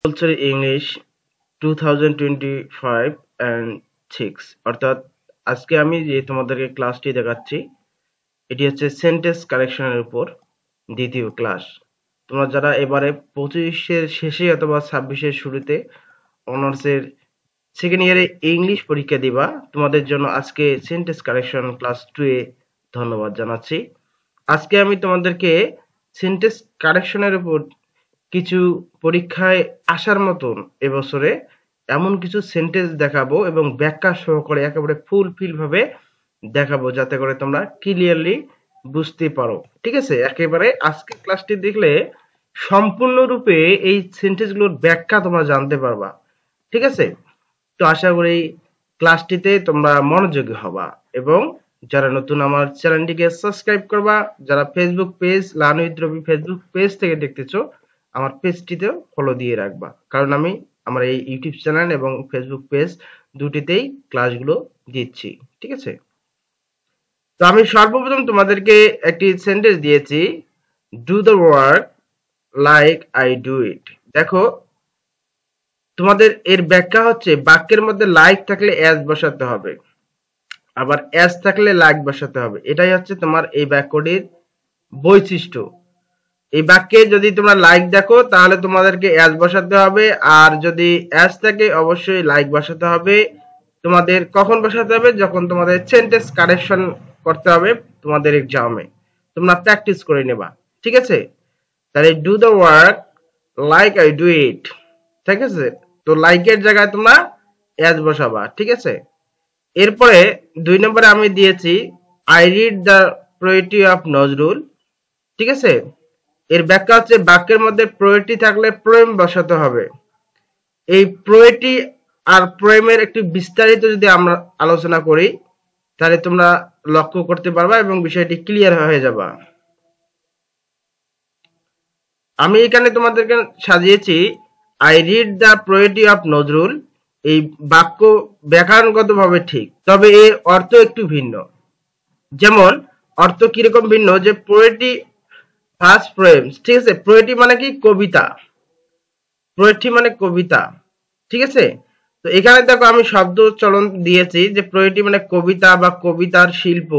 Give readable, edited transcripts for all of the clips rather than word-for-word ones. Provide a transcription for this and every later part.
Compulsory English 2025 and 6 অর্থাৎ আজকে আমি যে তোমাদেরকে ক্লাসটি দেখাচ্ছি এটি হচ্ছে সেন্টেন্স কারেকশনের উপর দ্বিতীয় ক্লাস। তোমরা যারা এবারে 25-এর শেষে অথবা 26-এর শুরুতে অনার্সের সেকেন্ড ইয়ারে ইংলিশ পরীক্ষা দিবা, তোমাদের জন্য আজকে সেন্টেন্স কারেকশন ক্লাস 2 এ ধন্যবাদ জানাচ্ছি। আজকে আমি তোমাদেরকে সেন্টেন্স কারেকশনের উপর কিছু পরীক্ষায় আসার মতন এবছরে এমন কিছু সেন্টেন্স দেখাবো এবং ব্যাখ্যা সহকারে একেবারে ফুলফিল ভাবে দেখাবো, যাতে করে তোমরা ক্লিয়ারলি বুঝতে পারো। ঠিক আছে, একেবারে আজকে ক্লাসটি দেখলে সম্পূর্ণরূপে এই সেন্টেন্সগুলোর ব্যাখ্যা তোমরা জানতে পারবা। ঠিক আছে, তো আশা করি ক্লাসটিতে তোমরা মনোযোগী হবা এবং যারা নতুন আমার চ্যানেলটিকে সাবস্ক্রাইব করবা, যারা Facebook page learn with Rabi Facebook page থেকে দেখতেছো আমার পেজটিতেও ফলো দিয়ে রাখবা, কারণ আমি আমার এই ইউটিউব চ্যানেল এবং ফেসবুক পেজ দুটিতেই ক্লাসগুলো দিচ্ছি। ঠিক আছে, তো আমি সর্বপ্রথম তোমাদেরকে একটি সেন্টেন্স দিয়েছি, do the work like I do it. দেখো, তোমাদের এর ব্যাখ্যা হচ্ছে বাক্যের মধ্যে লাইক থাকলে অ্যাজ বসাতে হবে, আবার অ্যাজ থাকলে লাইক বসাতে হবে। এটাই হচ্ছে তোমার এই বাক্যটির বৈশিষ্ট্য। এই বাক্যে যদি তোমরা লাইক দেখো তাহলে তোমাদেরকে অ্যাজ বসাতে হবে, আর যদি অ্যাজ থাকে অবশ্যই লাইক বসাতে হবে। তোমাদের কখন বসাতে হবে? যখন তোমাদের সেন্টেন্স কারেকশন করতে হবে তোমাদের এক্সামে, তোমরা প্র্যাকটিস করে নেবা। ঠিক আছে, তাহলে do the work like I do it. ঠিক আছে, তো লাইকের জায়গায় তোমরা অ্যাজ বসাবা। ঠিক আছে, এরপরে 2 নম্বরে আমি দিয়েছি I read the poetry of Nazrul. ঠিক আছে, এর ব্যাখ্যা হচ্ছে বাক্যের মধ্যে পোয়েট্রি থাকলে পোয়েম বসাতে হবে। এই পোয়েট্রি আর পোয়েমের একটু বিস্তারিত যদি আমরা আলোচনা করি তাহলে তোমরা লক্ষ্য করতে পারবা এবং বিষয়টি ক্লিয়ার হয়ে যাবে। আমি এখানে তোমাদেরকে সাজিয়েছি I read the poetry of Nazrul. এই বাক্য ব্যাকরণগতভাবে ঠিক, তবে এর অর্থ একটু ভিন্ন। যেমন অর্থ কিরকম ভিন্ন, যে পোয়েট্রি ফার্স্ট পোয়েমস। ঠিক আছে, পোয়েট্রি মানে কি? কবিতা। পোয়েট্রি মানে কবিতা। ঠিক আছে, তো এখানে দেখো আমি শব্দ চলন দিয়েছি যে পোয়েট্রি মানে কবিতা বা কবিতার শিল্প।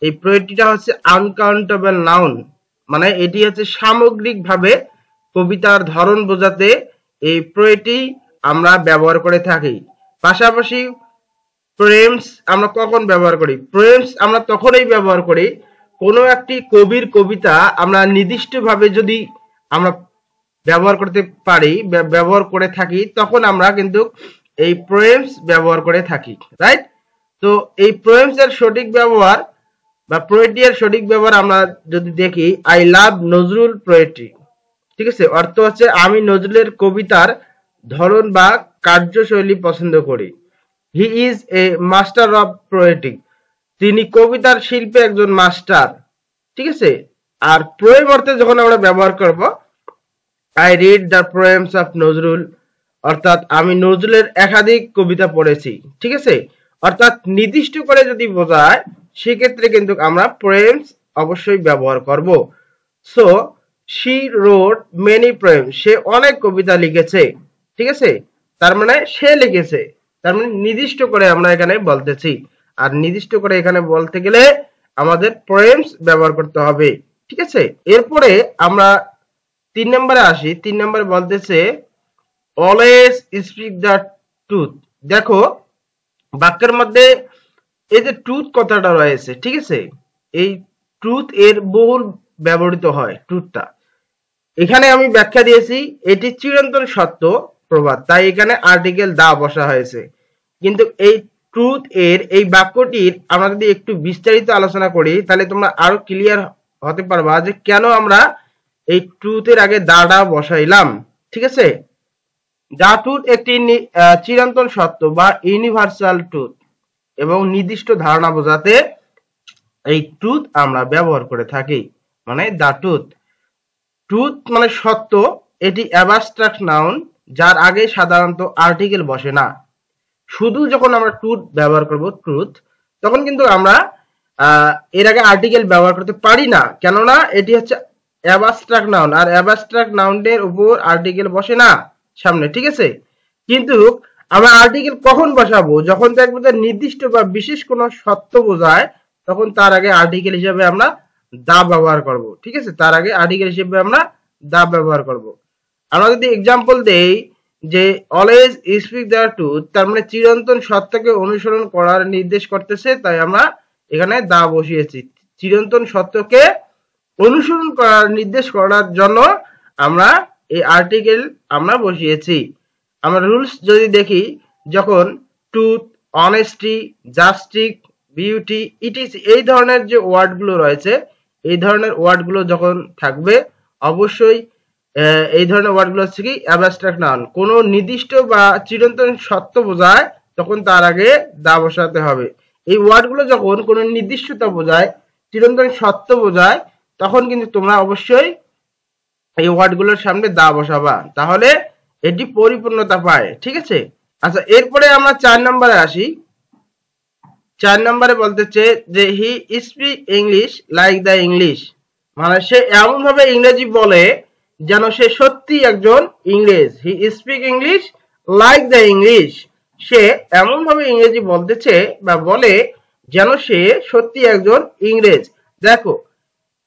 এই পোয়েট্রিটা হচ্ছে আনকাউন্টেবল নাউন, মানে এটি হচ্ছে সামগ্রিকভাবে কবিতার ধরন বোঝাতে এই পোয়েট্রি আমরা ব্যবহার করে থাকি। পাশাপাশি পোয়েমস আমরা কখন ব্যবহার করি? পোয়েমস আমরা তখনই ব্যবহার করি কোনো একটি কবির কবিতা আমরা নির্দিষ্টভাবে যদি আমরা ব্যবহার করতে পারি, ব্যবহার করে থাকি, তখন আমরা কিন্তু এই পোয়েমস ব্যবহার করে থাকি। রাইট? তো এই পোয়েমস এর সঠিক ব্যবহার বা পোয়েট্রি এর সঠিক ব্যবহার আমরা যদি দেখি, আই লাভ নজরুল পোয়েট্রি। ঠিক আছে, অর্থ হচ্ছে আমি নজরুলের কবিতার ধরন বা কার্যশৈলী পছন্দ করি। He is a master of poetry, তিনি কবিতার শিল্পে একজন মাস্টার। ঠিক আছে, আর পোয়েম অর্থে যখন আমরা ব্যবহার করব, I read the poems of Nazrul, অর্থাৎ আমি নজরুলের একাধিক কবিতা পড়েছি। ঠিক আছে, অর্থাৎ নির্দিষ্ট করে যদি বোঝায় সেক্ষেত্রে কিন্তু আমরা পোয়েমস অবশ্যই ব্যবহার করব। So she wrote many poems, সে অনেক কবিতা লিখেছে। ঠিক আছে, তার মানে সে লিখেছে, তার মানে নির্দিষ্ট করে আমরা এখানে বলতেছি। আর নির্দিষ্ট করে এখানে বলতে গেলে আমাদের পোয়েমস ব্যবহার করতে হবে। ঠিক আছে, এরপরে আমরা 3 নম্বরে আসি। 3 নম্বরে বলতেছে অলওয়েজ স্পিক দ্য ট্রুথ। দেখো, বাক্যের মধ্যে এই যে ট্রুথ কথাটা রয়েছে, ঠিক আছে, এই ট্রুথ এর বহুল ব্যবহৃত হয়। ট্রুথটা এখানে আমি ব্যাখ্যা দিয়েছি এটি চিরন্তন সত্য প্রবাদ, তাই এখানে আর্টিকেল দা বসা হয়েছে। কিন্তু এই ট্রুথ এর এই বাক্যটির আমরা যদি একটু বিস্তারিত আলোচনা করি তাহলে তোমরা আরো ক্লিয়ার হতে পারবা যে কেন আমরা এই ট্রুথের আগে দাটা বসাইলাম। ঠিক আছে, দা ট্রুথ একটি চিরন্তন সত্য বা ইউনিভার্সাল ট্রুথ এবং নির্দিষ্ট ধারণা বোঝাতে এই ট্রুথ আমরা ব্যবহার করে থাকি। মানে দা ট্রুথ, ট্রুথ মানে সত্য, এটি অ্যাবস্ট্রাক্ট নাউন যার আগে সাধারণত আর্টিকেল বসে না। শুধু যখন আমরা ট্রুথ ব্যবহার করব ট্রুথ, তখন কিন্তু আমরা এর আগে আর্টিকেল ব্যবহার করতে পারি না, কেননা এটি হচ্ছে অ্যাবস্ট্রাক্ট নাউন, আর অ্যাবস্ট্রাক্ট নাউনের উপর আর্টিকেল বসে না। সামনে, ঠিক আছে। কিন্তু আমরা আর্টিকেল কখন বসাবো? যখন দেখবো যে নির্দিষ্ট বা বিশেষ কোনো সত্য বোঝায়, তখন তার আগে আর্টিকেল হিসেবে আমরা দা ব্যবহার করব, ঠিক আছে। তার আগে আর্টিকেল হিসেবে আমরা দা ব্যবহার করব। আমরা যদি এক্সাম্পল দেই যে অলওয়েজ স্পিক দ্য ট্রুথ, তার মানে চিরন্তন সত্যকে অনুসরণ করার নির্দেশ করতেছে, তাই আমরা এখানে দা বসিয়েছি। চিরন্তন সত্যকে অনুসরণ করার নির্দেশ করার জন্য আমরা এই আর্টিকেল আমরা বসিয়েছি। আমরা রুলস যদি দেখি, যখন ট্রুথ, অনেস্টি, জাস্টিস, বিউটি, ইটিস এই ধরনের যে ওয়ার্ডগুলো রয়েছে, এই ধরনের ওয়ার্ডগুলো যখন থাকবে, অবশ্যই এই ধরনের ওয়ার্ডগুলো হচ্ছে কি অ্যাবস্ট্রাক্ট নাউন। কোনো নির্দিষ্ট বা চিরন্তন সত্য বোঝায়, তখন তার আগে দা বসাতে হবে। এই ওয়ার্ডগুলো যখন কোনো নির্দিষ্টতা বোঝায়, চিরন্তন সত্য বোঝায়, তখন কিন্তু তোমরা অবশ্যই এই ওয়ার্ডগুলোর সামনে দা বসাবা, তাহলে এটি পরিপূর্ণতা পায়, ঠিক আছে। আচ্ছা, এরপরে আমরা 4 নম্বরে আসি। 4 নম্বরে বলতেছে যে হি speak English like the English, মানে সে এমন ভাবে ইংরেজি বলে যেন সে সত্যি একজন ইংরেজ। He speak English like the English, সে এমন ভাবে ইংরেজি বলতেছে বা বলে যেন সে সত্যি একজন ইংরেজ। দেখো,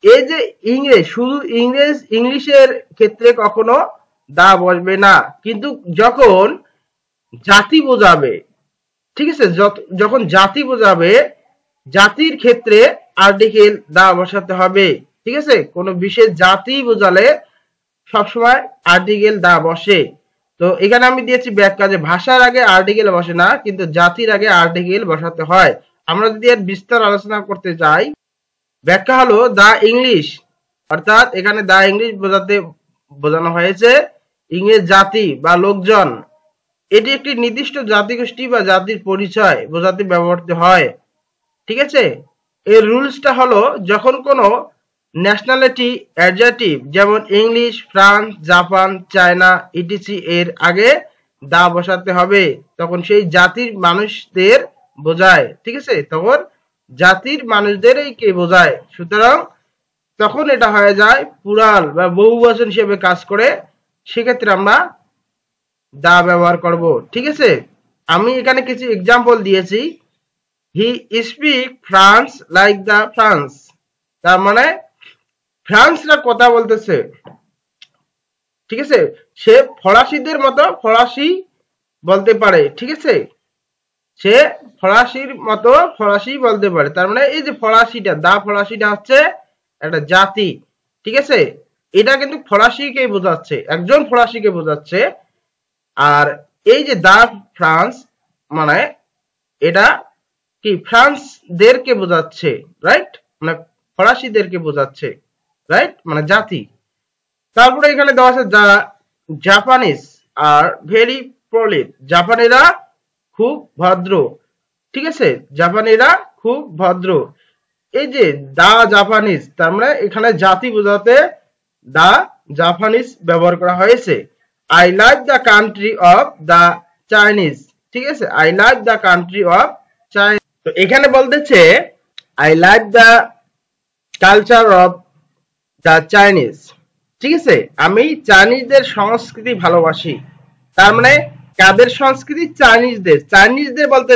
এই যে ইংরেজ, শুধু ইংলিশের ক্ষেত্রে কখনো দা বসবে না, কিন্তু যখন জাতি বোঝাবে, ঠিক আছে, যখন জাতি বোঝাবে, জাতির ক্ষেত্রে আর্টিকেল দা বসাতে হবে, ঠিক আছে। কোন বিশেষ জাতি বোঝালে সবসময় আর্টিকেল দা বসে। তো এখানে আমি দিয়েছি ব্যাখ্যা যে ভাষার আগে আর্টিকেল বসে না, কিন্তু জাতির আগে আর্টিকেল বসাতে হয়। আমরা যদি এর বিস্তার আলোচনা করতে যাই, ব্যাখ্যা হলো দা ইংলিশ, অর্থাৎ এখানে দা ইংলিশ বোঝানো হয়েছে ইংরেজ জাতি বা লোকজন। এটি একটি নির্দিষ্ট জাতিগোষ্ঠী বা জাতির পরিচয় বোঝাতে ব্যবহৃত হয়, ঠিক আছে। এর রুলসটা হলো যখন কোনো ন্যাশনালিটি অ্যাডজেক্টিভ যেমন English, France, Japan, China etc এর আগে দা বসাতে হবে, তখন সেই জাতির মানুষদের বোঝায়, ঠিক আছে। তখন জাতির মানুষদেরই কে বোঝায়, সুতরাং তখন এটা হয়ে যায় প্লুরাল বা বহুবচন হিসেবে কাজ করে, সেক্ষেত্রে আমরা দা ব্যবহার করব, ঠিক আছে। আমি এখানে কিছু এক্সাম্পল দিয়েছি। He speak France like the France, তার মানে ফ্রান্সরা কথা বলতেছে, ঠিক আছে। সে ফরাসিদের মতো ফরাসি বলতে পারে, ঠিক আছে। সে ফরাসির মতো ফরাসি বলতে পারে, তার মানে এই যে ফরাসিটা, দা ফরাসিটা হচ্ছে একটা জাতি, ঠিক আছে। এটা কিন্তু ফরাসিকে বোঝাচ্ছে, একজন ফরাসিকে বোঝাচ্ছে। আর এই যে দা ফ্রান্স, মানে এটা কি ফ্রান্সদেরকে বোঝাচ্ছে, রাইট, মানে ফরাসিদেরকে বোঝাচ্ছে, রাইট, মানে জাতি। তারপরে এখানে দেওয়া আছে দা জাপানিজ আর ভেরি পলিট, জাপানিরা খুব ভদ্র, ঠিক আছে। জাপানিরা খুব ভদ্র। এই যে দা জাপানিজ, তার মানে এখানে জাতি বোঝাতে দা জাপানিজ ব্যবহার করা হয়েছে। I like the country of the Chinese, ঠিক আছে। I like the country of Chinese, তো এখানে বলতেছে I like the culture of the Chinese, ঠিক আছে। আমি চাইনিজদের সংস্কৃতি ভালোবাসি, তার মানে কাদের সংস্কৃতি? চাইনিজদের। চাইনিজদের বলতে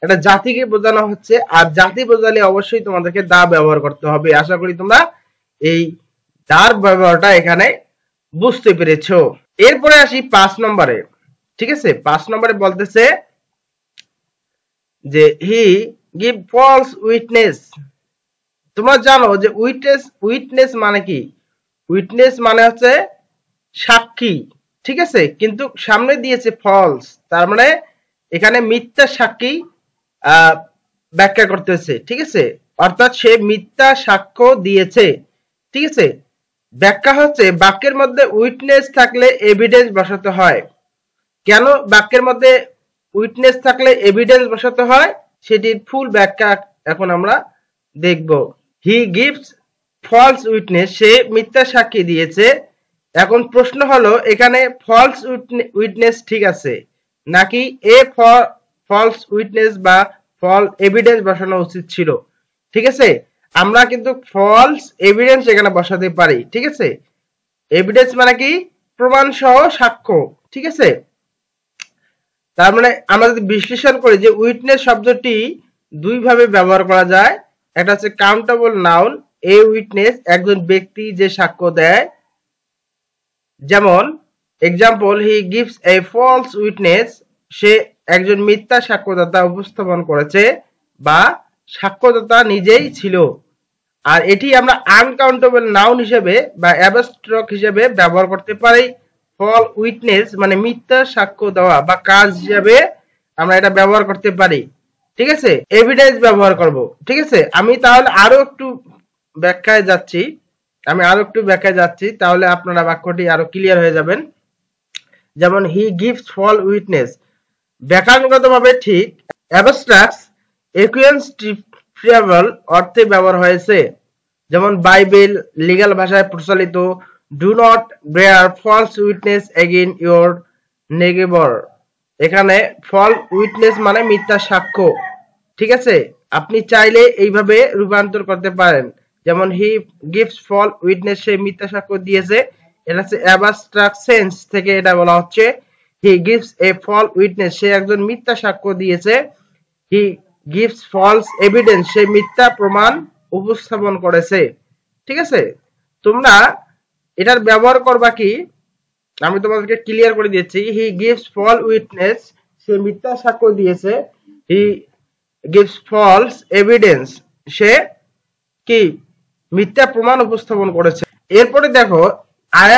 একটা জাতিকে বোঝানো হচ্ছে, আর জাতি বোঝালে অবশ্যই তোমাদেরকে দা ব্যবহার করতে হবে। আশা করি তোমরা এই দার ব্যবহারটা এখানে বুঝতে পেরেছো। এরপরে আসি 5 নম্বরে, ঠিক আছে। 5 নম্বরে বলতেছে যে হি গিভ ফলস উইটনেস। তোমরা জানো যে উইটনেস মানে কি? উইটনেস মানে হচ্ছে সাক্ষী, ঠিক আছে, কিন্তু সামনে দিয়েছে ফলস, তার মানে এখানে মিথ্যা সাক্ষী ব্যাখ্যা করতেছে, ঠিক আছে। অর্থাৎ সে মিথ্যা সাক্ষ্য দিয়েছে, ঠিক আছে। ব্যাখ্যা হচ্ছে বাক্যের মধ্যে উইটনেস থাকলে এভিডেন্স বসাতে হয়। কেন বাক্যের মধ্যে উইটনেস থাকলে এভিডেন্স বসাতে হয়, সেটির ফুল ব্যাখ্যা এখন আমরা দেখব। হি গিভস ফলস উইটনেস, সে মিথ্যা সাক্ষী দিয়েছে। এখন প্রশ্ন হলো এখানে ফলস উইটনেস ঠিক আছে নাকি এ ফলস উইটনেস বা ফলস এভিডেন্স বসানো উচিত ছিল, ঠিক আছে। আমরা কিন্তু ফলস এভিডেন্স এখানে বসাতে পারি, ঠিক আছে। এভিডেন্স মানে কি? প্রমাণ সহ সাক্ষ্য, ঠিক আছে। তার মানে আমরা যদি বিশ্লেষণ করি যে উইটনেস শব্দটি দুই ভাবে ব্যবহার করা যায়। একটা হচ্ছে কাউন্টেবল নাউন, এ উইটনেস একজন ব্যক্তি যে সাক্ষ্য দেয়, যেমন example he gives a false witness, সে একজন মিথ্যা সাক্ষ্যদাতা উপস্থাপন করেছে বা সাক্ষ্যদাতা নিজেই ছিল। আর এটি আমরা আনকাউন্টেবল নাউন হিসেবে বা অ্যাবস্ট্রাক্ট হিসেবে ব্যবহার করতে পারি। ফল উইটনেস মানে মিথ্যা সাক্ষ্য দেওয়া বা কাজ হিসেবে আমরা এটা ব্যবহার করতে পারি, ঠিক আছে। এভিডেন্স ব্যবহার করব, ঠিক আছে। আমি তাহলে আরো একটু ব্যাখ্যায় যাচ্ছি, তাহলে আপনারা বাক্যটি আরো ক্লিয়ার হয়ে যাবেন। যেমন হি গিভস ফল উইটনেস ব্যাকরণগতভাবে ঠিক, অ্যাবস্ট্রাক্ট ইকুইন্সটিফিয়াবল অর্থে ব্যবহার হয়েছে। যেমন বাইবেল লিগ্যাল ভাষায় প্রচলিত do not bear false witness again your neighbour, এখানে ফল উইটনেস মানে মিথ্যা সাক্ষ্য, ঠিক আছে। আপনি চাইলে এইভাবে রূপান্তর করতে পারেন। যেমন হি গিভস ফল উইটনেস, সে মিথ্যা সাক্ষ্য দিয়েছে, এটা হচ্ছে অ্যাবস্ট্রাক্ট সেন্স থেকে এটা বলা হচ্ছে। হি গিভস এ ফল উইটনেস, সে একজন মিথ্যা সাক্ষ্য দিয়েছে। হি গিভস ফলস এভিডেন্স, সে মিথ্যা প্রমাণ উপস্থাপন করেছে, ঠিক আছে। তোমরা এটার ব্যবহার করবা কি, আমি তোমাদেরকে ক্লিয়ার করে দিচ্ছি। হি গিভস ফল উইটনেস, সে মিথ্যা সাক্ষ্য দিয়েছে। হি গিভস ফলস এভিডেন্স, সে কি মিথ্যা প্রমাণ উপস্থাপন করেছে। এরপরে দেখো আই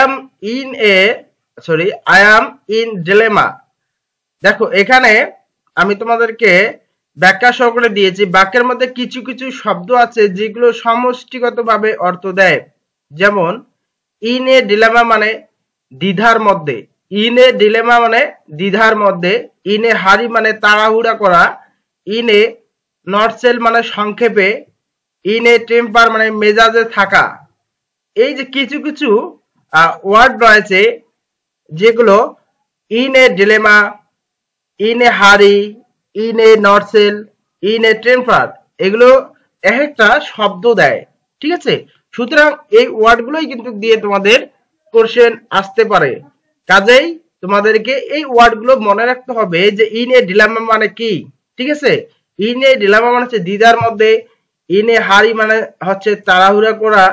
অ্যাম ইন ডিলেমা। দেখো এখানে আমি তোমাদেরকে ব্যাখ্যা সহকারে দিয়েছি। বাক্যের মধ্যে কিছু কিছু শব্দ আছে যেগুলো সমষ্টিগতভাবে অর্থ দেয়। যেমন ইন এ ডিলেমা মানে দ্বিধার মধ্যে, ইন এ ডিলেমা মানে দ্বিধার মধ্যে। ইন এ হারি মানে তাড়াহুড়া করা। ইন এ নটসেল মানে সংক্ষেপে। ইন এ টেম্পার মানে মেজাজে থাকা। এই যে কিছু কিছু ওয়ার্ড রয়েছে যেগুলো in a dilemma, in a hurry, in a nutshell, in a temper, এগুলো এক একটা শব্দ দেয়, ঠিক আছে। সুতরাং এই ওয়ার্ডগুলোই কিন্তু দিয়ে তোমাদের কোশ্চেন আসতে পারে। কাজেই তোমাদেরকে এই ওয়ার্ডগুলো মনে রাখতে হবে যে ইন এ ডিলেমা মানে কি, ঠিক আছে। ইন এ ডিলেমা মানে হচ্ছে দ্বিধার মধ্যে। ইন এ হারি মানে হচ্ছে তাড়াহুড়া করা।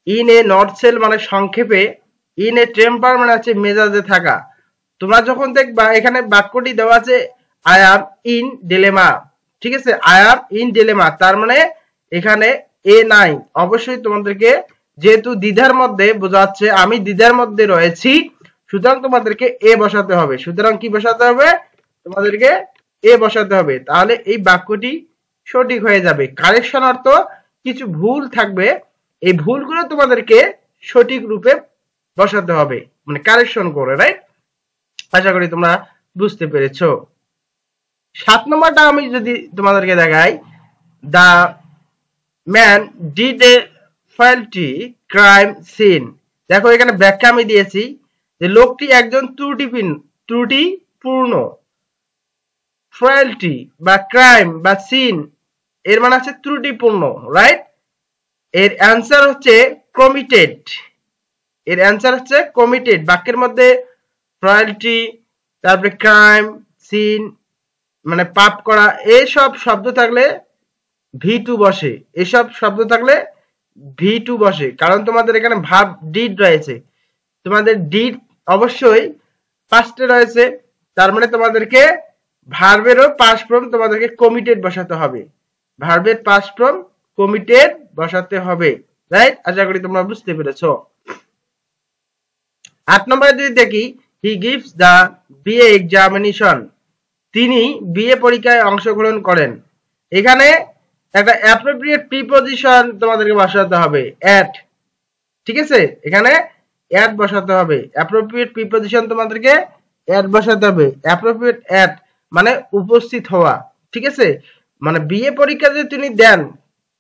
ইন এ নটসেল মানে সংক্ষেপে। ইন এ টেম্পার মানে হচ্ছে মেজাজে থাকা। তোমরা যখন দেখবা এখানে বাক্যটি দেওয়া আছে আই অ্যাম ইন ডিলেমা, ঠিক আছে। আই অ্যাম ইন ডিলেমা তার মানে এখানে এ নাই। অবশ্যই তোমাদেরকে যেহেতু দ্বিধার মধ্যে বোঝাচ্ছে আমি দ্বিধার মধ্যে রয়েছি, সুতরাং তোমাদেরকে এ বসাতে হবে। সুতরাং কি বসাতে হবে, তোমাদেরকে এ বসাতে হবে, তাহলে এই বাক্যটি সঠিক হয়ে যাবে। কারেকশন অর্থ কিছু ভুল থাকবে, এই ভুলগুলো তোমাদেরকে সঠিক রূপে বসাতে হবে, মানে কারেকশন করে, রাইট। আশা করি তোমরা বুঝতে পেরেছো। 7 নম্বরটা আমি যদি তোমাদেরকে দেখাই, the man did a felony crime scene. দেখো এখানে ব্যাখ্যা আমি দিয়েছি যে লোকটি একজন ত্রুটিপূর্ণ। ফ্রেলটি বা ক্রাইম বা সিন এর মানে হচ্ছে ত্রুটিপূর্ণ, রাইট। এর অ্যান্সার হচ্ছে কমিটেড। এর অ্যান্সার হচ্ছে কমিটেড। বাক্যের মধ্যে ফ্রেলটি, তারপরে ক্রাইম, সিন মানে পাপ করা, এইসব শব্দ থাকলে ভি2 বসে। এসব শব্দ থাকলে ভি2 বসে, কারণ তোমাদের এখানে ভার্ব ডিড রয়েছে। তোমাদের ডিড অবশ্যই পাস্টে রয়েছে, তার মানে তোমাদেরকে ভার্বেরও পাস্ট ফর্ম তোমাদেরকে কমিটেড বসাতে হবে। ভার্বের পাস্ট ফর্ম কমিটেড বসাতে হবে, রাইট। আশা করি তোমরা বুঝতে পেরেছো। 8 নম্বরে যদি দেখি, he gives the BA examination, তিনি বিএ পরীক্ষায় অংশগ্রহণ করেন। এখানে একটা অ্যাপ্রোপ্রিয়েট প্রিপজিশন তোমাদেরকে বসাতে হবে, অ্যাট, ঠিক আছে। এখানে অ্যাট বসাতে হবে, অ্যাপ্রোপ্রিয়েট প্রিপজিশন তোমাদেরকে অ্যাট বসাতে হবে। অ্যাপ্রোপ্রিয়েট অ্যাট মানে উপস্থিত হওয়া, ঠিক আছে। মানে বিএ পরীক্ষা যদি তিনি দেন,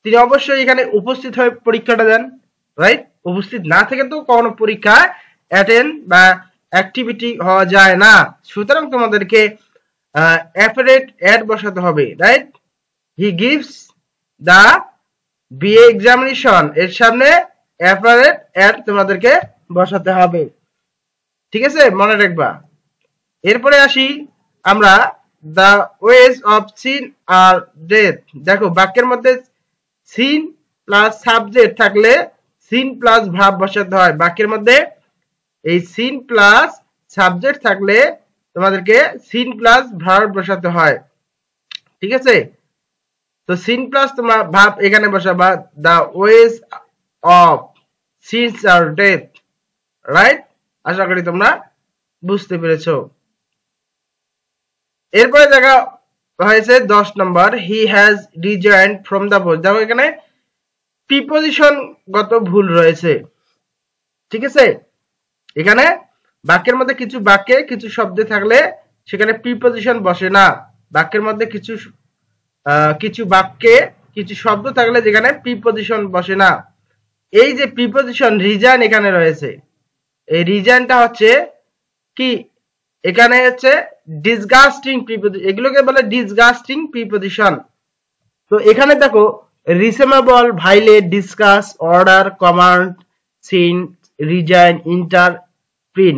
তিনি অবশ্যই এখানে উপস্থিত হয়ে পরীক্ষাটা দেন, রাইট। উপস্থিত না থেকে তো কখনো পরীক্ষা অ্যাটেন্ড বা অ্যাক্টিভিটি হওয়া যায় না। সুতরাং তোমাদেরকে অ্যাপারেট অ্যাট বসাতে হবে, right. He gives the BA examination, এর সামনে অ্যাপারেট অ্যাট তোমাদেরকে বসাতে হবে, ঠিক আছে, মনে রাখবা। এরপরে আসি আমরা the wages of sin are death. দেখো বাক্যের মধ্যে সিন প্লাস সাবজেক্ট থাকলে সিন প্লাস ভার্ব বসাতে হয়। বাক্যের মধ্যে এই সিন প্লাস সাবজেক্ট থাকলে তোমাদেরকে সিন প্লাস ভার্ব বসাতে হয়। ঠিক আছে, তো সিন প্লাস তোমরা ভার্ব এখানে বসাবা, the wages of sins are death. Right, আশা করি তোমরা বুঝতে পেরেছো। এরপরে দেখা হয়েছে 10 নম্বর, he has resigned from the post. দেখো এখানে প্রিপজিশন গত ভুল রয়েছে। ঠিক আছে, এখানে বাক্যের মধ্যে কিছু বাক্যে কিছু শব্দ থাকলে সেখানে প্রিপজিশন বসে না। বাক্যের মধ্যে কিছু বাক্যে কিছু শব্দ থাকলে যেখানে প্রিপজিশন বসে না। এই যে প্রিপজিশন রিজাইন এখানে রয়েছে, এই রিজাইনটা হচ্ছে কি, এখানে হচ্ছে ডিসগাস্টিং প্রিপজিশন, এগুলোকে বলে ডিসগাস্টিং প্রিপজিশন। তো এখানে দেখো resemble, violate, discuss, order, command, sin, resign, interpret.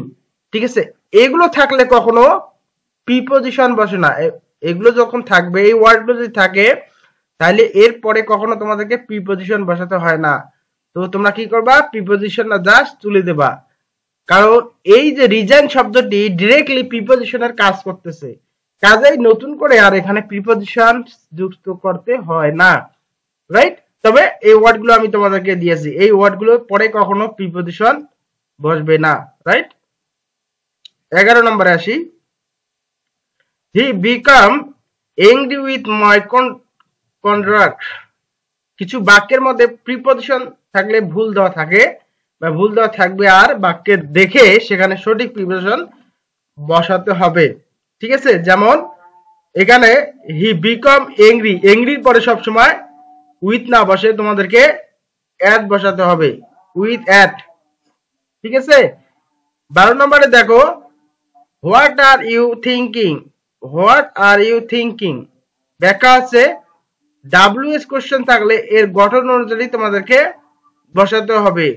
ঠিক আছে, এগুলো থাকলে কখনো প্রিপজিশন বসে না। এগুলো যখন থাকবে, এই ওয়ার্ডগুলো যদি থাকে, তাহলে এর পরে কখনো তোমাদেরকে প্রিপজিশন বসাতে হয় না। তো তোমরা কি করবা, প্রিপজিশন না জাস্ট তুলে দেবা, কারণ এই যে রিজাইন শব্দটি ডিরেক্টলি প্রিপজিশনের কাজ করতেছে, কাজেই নতুন করে আর এখানে প্রিপজিশন যুক্ত করতে হয় না। রাইট, তবে এই ওয়ার্ডগুলো আমি তোমাদেরকে দিয়েছি, এই ওয়ার্ডগুলো পরে কখনো প্রিপজিশন বসবে না। রাইট, 11 নম্বরে আসি, he become angry with my contract. কিছু বাক্যের মধ্যে প্রিপজিশন থাকলে ভুল দেওয়া থাকে বা ভুল দেওয়া থাকবে, আর বাক্যের দেখে সেখানে সঠিক প্রিপজিশন বসাতে হবে। ঠিক আছে, যেমন এখানে হি বিকাম এংরি, এংরির পরে সবসময় উইথ না বসে তোমাদেরকে অ্যাট বসাতে হবে, উইথ অ্যাট। ঠিক আছে, 12 নম্বরে দেখো, what are you thinking, what are you thinking. ব্যাখ্যা আছে ডাব্লিউএস কোশ্চেন থাকলে এর গঠন অনুযায়ী তোমাদেরকে বসাতে হবে।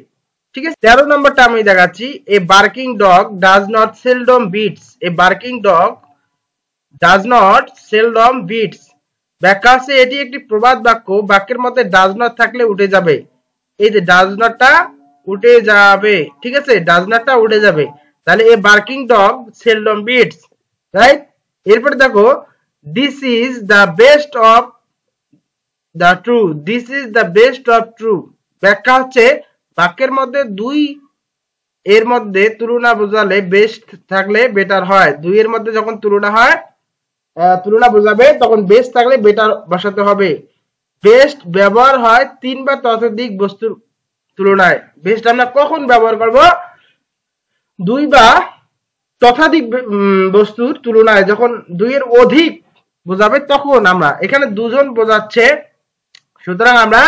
ঠিক আছে, 13 নম্বরটা আমি দেখাচ্ছি, a barking dog does not seldom bites, a barking dog does not seldom bites. ব্যাখ্যা আছে এটি একটি প্রবাদ বাক্য, বাক্যের মধ্যে ডাজ নট থাকলে উঠে যাবে। এই যে ডাজ নটটা উঠে যাবে, ঠিক আছে, ডাজ নটটা উঠে যাবে, তাহলে a barking dog seldom bites. Right, এরপরে দেখো, this is the best of the true, this is the best of true. ব্যাখ্যা হচ্ছে বাক্যের মধ্যে দুই এর মধ্যে তুলনা বোঝালে বেস্ট থাকলে বেটার হয়। দুই এর মধ্যে যখন তুলনা হয়, তুলনা বোঝাবে, তখন বেস্ট থাকলে বেটার বসাতে হবে। বেস্ট ব্যবহার হয় 3 বা ততোধিক বস্তুর তুলনায়। বেস্ট আমরা কখন ব্যবহার করব, 2 বা ততোধিক বস্তুর তুলনায়, যখন 2 এর অধিক বোঝাবে তখন আমরা, এখানে দুজন বোঝাচ্ছে, সুতরাং আমরা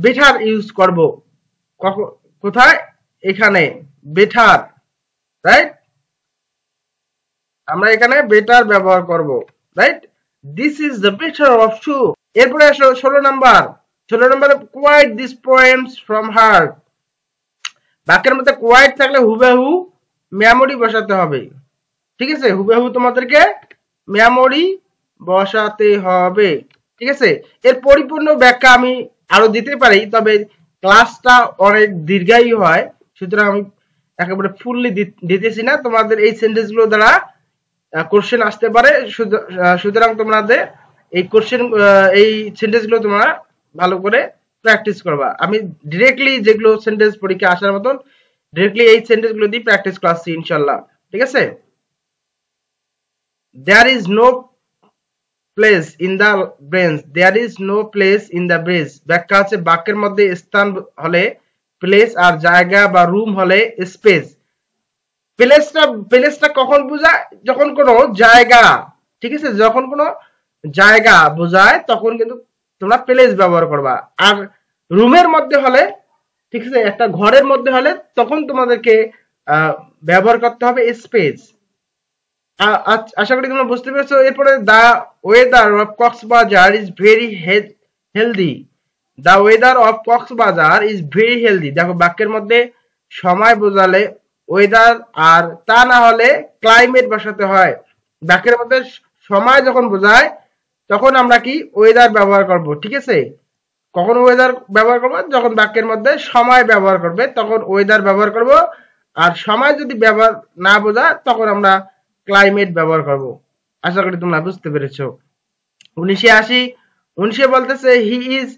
বেটার ইউজ করব। কোথায়, এখানে বেটার। রাইট, আমরা এখানে বেটার ব্যবহার করব। Right, this is the better of true. এরপরে আসো 16 নাম্বার, 16 নম্বরে quite this poems from heart. বাক্যের মধ্যে কোয়াইট থাকলে হুবহু মেমোরি বসাতে হবে। ঠিক আছে, হুবহু তোমাদেরকে মেমোরি বসাতে হবে। ঠিক আছে, এর পরিপূর্ণ ব্যাখ্যা আমি আরো দিতে পারি, তবে ক্লাসটা অনেক দীর্ঘায়ী হয়, সুতরাং আমি একেবারে ফুললি দিতেছি না। তোমাদের এই সেন্টেন্স গুলো দ্বারা কোশ্চেন আসতে পারে, সুতরাং তোমাদের এই কোশ্চেন, এই সেন্টেন্স গুলো তোমরা ভালো করে প্র্যাকটিস করবা। আমি ডিরেক্টলি যেগুলো সেন্টেন্স পরীক্ষা আসার মতন ডিরেক্টলি এই সেন্টেন্স গুলো দিয়ে প্র্যাকটিস করছি ইনশাআল্লাহ। ঠিক আছে, there is no place in the brains, there is no place in the brains। ব্যাখ্যা আছে বাক্যের মধ্যে স্থান হলে প্লেস, আর জায়গা বা রুম হলে স্পেস। প্লেসটা কখন বোঝায়, যখন কোনো জায়গা, ঠিক আছে, যখন কোনো জায়গা বোঝায় তখন কিন্তু তোমরা প্লেস ব্যবহার করবা। আর রুমের মধ্যে হলে, ঠিক আছে, একটা ঘরের মধ্যে হলে তখন তোমাদেরকে ব্যবহার করতে হবে স্পেস। আশা করি তোমরা বুঝতে পেরেছো। এরপরে the weather of Cox's Bazar is very healthy, the weather of Cox's Bazar is very healthy. দেখো বাক্যের মধ্যে সময় বোঝালে ওয়েদার, আর তা না হলে ক্লাইমেট বসাতে হয়। বাক্যের মধ্যে সময় যখন বোঝায় তখন আমরা কি ওয়েদার ব্যবহার করব, ঠিক আছে? কখন ওয়েদার ব্যবহার করব? যখন বাক্যের মধ্যে সময় ব্যবহার করবে তখন ওয়েদার ব্যবহার করব, আর সময় যদি ব্যবহার না বোঝায় তখন আমরা ক্লাইমেট ব্যবহার করব। আশা করি তোমরা বুঝতে পেরেছো। 1980 বলতেছে he is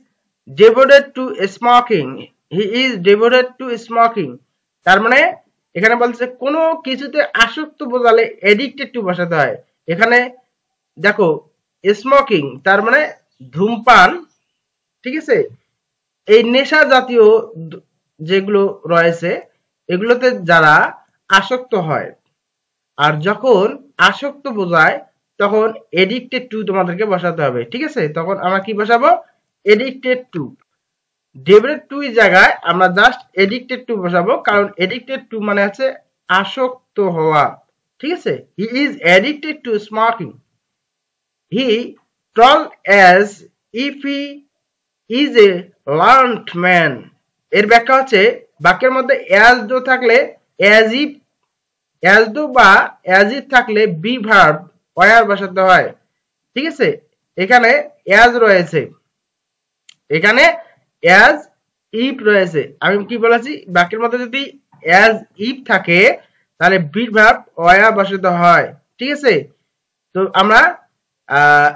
devoted to smoking. He is devoted to smoking, তার মানে এখানে বলছে কোনো কিছুতে আসক্ত বোঝালে এডিক্টেড টু বসাতে হয়। এখানে দেখো স্মোকিং তার মানে ধূমপান, ঠিক আছে? এই নেশা জাতীয় যেগুলো রয়েছে এগুলোতে যারা আসক্ত হয়, আর যখন আসক্ত বোঝায় তখন এডিক্টেড টু তোমাদেরকে বসাতে হবে, ঠিক আছে? তখন আমরা কি বসাবো? Addicted two. ডিভোটেড টু এর জায়গায় আমরা জাস্ট এডিক্টেড টু বসাবো, কারণ এডিক্টেড টু মানে হচ্ছে আসক্ত হওয়া, ঠিক আছে? He is addicted to smoking. He tall as if he is a learned man. এর ব্যাখ্যা হচ্ছে বাক্যের মধ্যে অ্যাজ ডো থাকলে অ্যাজ ইফ, অ্যাজ ডো বা অ্যাজ ইফ থাকলে বি ভার্ব ওয়ার বসাতে হয়, ঠিক আছে? এখানে অ্যাজ রয়েছে, এখানে অ্যাজ ইফ রয়েছে। আমি কি বলেছি? বাক্যের মধ্যে যদি অ্যাজ ইফ থাকে তাহলে বি ভার্ব ওয়ার বসাতে হয়, ঠিক আছে? তো আমরা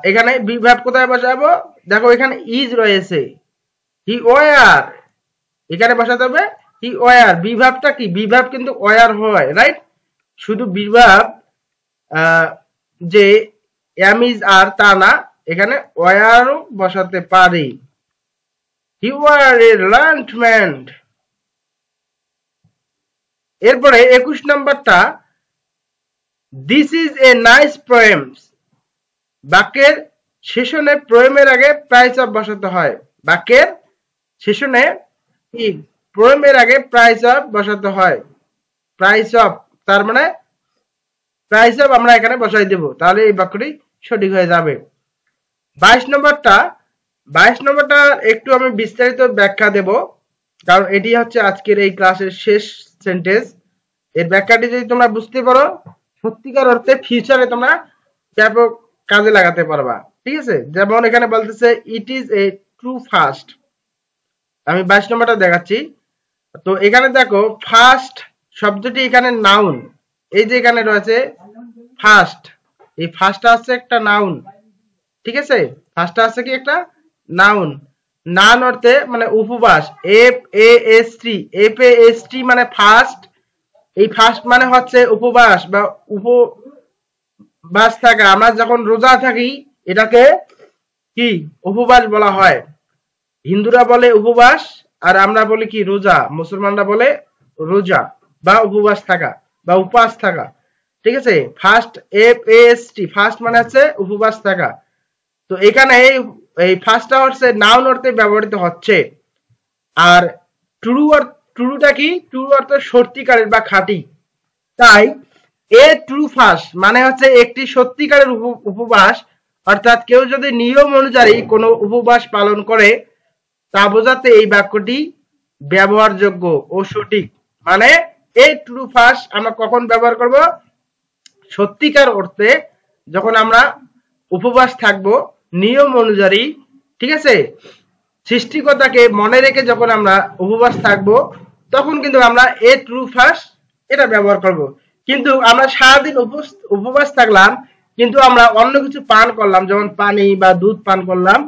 এখানে বি ভার্ব কোথায় বসাবো? দেখো এখানে ইজ রয়েছে, হি ওয়ার, এখানে বসাতে হবে হি ওয়ার। বি ভার্বটা কি? বি ভার্ব কিন্তু ওয়ার হয়, রাইট? শুধু বি ভার্ব যে এম ইজ আর তা না, এখানে ওয়ারও বসাতে পারি। হি ওয়ার এ লার্নড ম্যান। এরপরে 21 নম্বরটা, this is a nice poems. বাক্যের শেষনে পোয়েমের আগে প্রাইস অফ বসাতে হয়। বাক্যের শেষনে কি? পোয়েমের আগে প্রাইস অফ বসাতে হয়। প্রাইস অফ তার মানে প্রাইস অফ আমরা এখানে বসাই দেব, তাহলে এই বাক্যটি সঠিক হয়ে যাবে। 22 নম্বরটা একটু আমি বিস্তারিত ব্যাখ্যা দেব, কারণ এটি হচ্ছে আজকের এই ক্লাসের শেষ সেন্টেন্স। এর ব্যাখ্যাটি যদি তোমরা বুঝতে পারো সত্যিকার অর্থে ফিউচারে তোমরা ব্যাপক কাজে লাগাতে পারবা, ঠিক আছে? যেমন এখানে বলতেছে it is a true fast. আমি 22 নম্বরটা দেখাচ্ছি। তো এখানে দেখো ফাস্ট শব্দটি এখানে নাউন, এই যে এখানে রয়েছে ফাস্ট, এই ফাস্টটা হচ্ছে একটা নাউন, ঠিক আছে? ফাস্টটা হচ্ছে কি? একটা নাউন। নাউন অর্থে মানে উপবাস, F A S T, F A S T মানে ফাস্ট। এই ফাস্ট মানে হচ্ছে উপবাস বা উপবাস থাকা। আমরা যখন রোজা থাকি এটাকে কি? উপবাস বলা হয়। হিন্দুরা বলে উপবাস, আর আমরা বলি কি? রোজা। মুসলমানরা বলে রোজা বা উপবাস থাকা বা উপাস থাকা, ঠিক আছে? Fast, F A S T, fast মানে হচ্ছে উপবাস থাকা। তো এখানে এই ফাস্টটা হচ্ছে নাউন অর্থে ব্যবহৃত হচ্ছে। আর ট্রুটা কি? ট্রু অর্থ সত্যিকারের বা খাঁটি। তাই এ ট্রু ফাস্ট মানে হচ্ছে একটি সত্যিকারের উপবাস, অর্থাৎ কেউ যদি নিয়ম অনুযায়ী কোনো উপবাস পালন করে তা বোঝাতে এই বাক্যটি ব্যবহারযোগ্য ও সঠিক। মানে এ ট্রু ফাস্ট আমরা কখন ব্যবহার করব? সত্যিকার অর্থে যখন আমরা উপবাস থাকব নিয়ম অনুযায়ী, ঠিক আছে? সৃষ্টিকর্তাকে মনে রেখে যখন আমরা উপবাস থাকব তখন কিন্তু আমরা এ ট্রু ফাস্ট এটা ব্যবহার করব। কিন্তু আমরা সারাদিন উপবাস থাকলাম কিন্তু আমরা অন্য কিছু পান করলাম, যেমন পানি বা দুধ পান করলাম,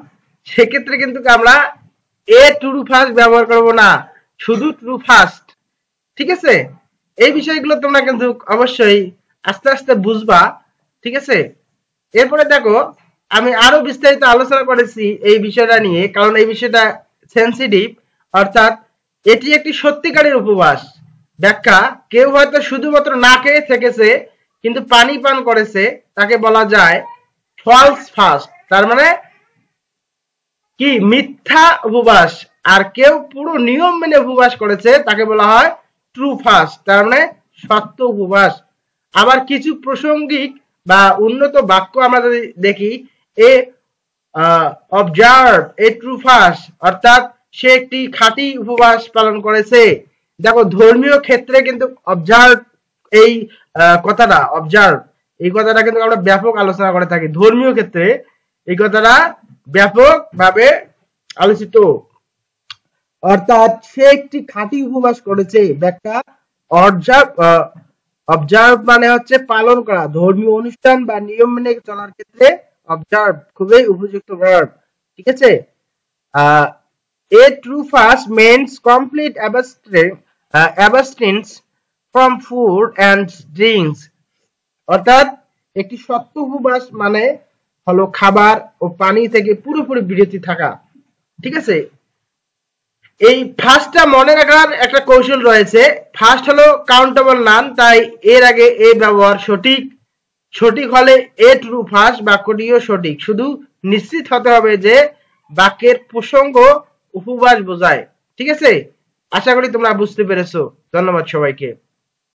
সেক্ষেত্রে কিন্তু আমরা এ ট্রু ফাস্ট ব্যবহার করব না, শুধু ট্রু ফাস্ট, ঠিক আছে? এই বিষয়গুলো তোমরা কিন্তু অবশ্যই আস্তে আস্তে বুঝবা, ঠিক আছে? এরপরে দেখো আমি আরো বিস্তারিত আলোচনা করেছি এই বিষয়টা নিয়ে, কারণ এই বিষয়টা সেনসিটিভ। অর্থাৎ এটি একটি সত্যিকারের উপবাস। ব্যাখ্যা: কেউ হয়তো শুধুমাত্র না খেয়ে থেকেছে কিন্তু পানি পান করেছে, তাকে বলা যায় ফলস ফাস্ট, তার মানে কি? মিথ্যা উপবাস। আর কেউ পুরো নিয়ম মেনে উপবাস করেছে তাকে বলা হয় ট্রু ফাস্ট, তার মানে সত্য উপবাস। আবার কিছু প্রাসঙ্গিক বা উন্নত বাক্য আমরা যদি দেখি, এ অবজার্ভ এ ট্রু ফাস্ট, অর্থাৎ সে একটি খাঁটি উপবাস পালন করেছে। দেখো ধর্মীয় ক্ষেত্রে কিন্তু অবজার্ভ এই কথাটা অবজার্ভ এই কথাটা কিন্তু আমরা ব্যাপক আলোচনা করে থাকি। ধর্মীয় ক্ষেত্রে এই কথাটা ব্যাপকভাবে আলোচিত। অর্থাৎ সে একটি খাঁটি উপবাস করেছে। ব্যাখ্যা অবজার্ভ অবজার্ভ মানে হচ্ছে পালন করা। ধর্মীয় অনুষ্ঠান বা নিয়ম মেনে চলার ক্ষেত্রে অবজার্ভ খুবই উপযুক্ত ভার্ব। ঠিক আছে। A true fast means complete abstinence from food and drinks. অর্থাৎ একটি সত্য উপবাস মানে হলো খাবার ও পানি থেকে পুরোপুরি বিরতি থাকা। ঠিক আছে। এই ফার্স্টটা মনে রাখার একটা কৌশল রয়েছে। ফার্স্ট হলো কাউন্টেবল নাউন, তাই এর আগে এ ব্যবহার সঠিক হলে এ ট্রু ফার্স্ট বাক্যটিও সঠিক। শুধু নিশ্চিত হতে হবে যে বাক্যের প্রসঙ্গ উপবাস বোঝায়। ঠিক আছে। আশা করি তোমরা বুঝতে পেরেছো। ধন্যবাদ সবাইকে।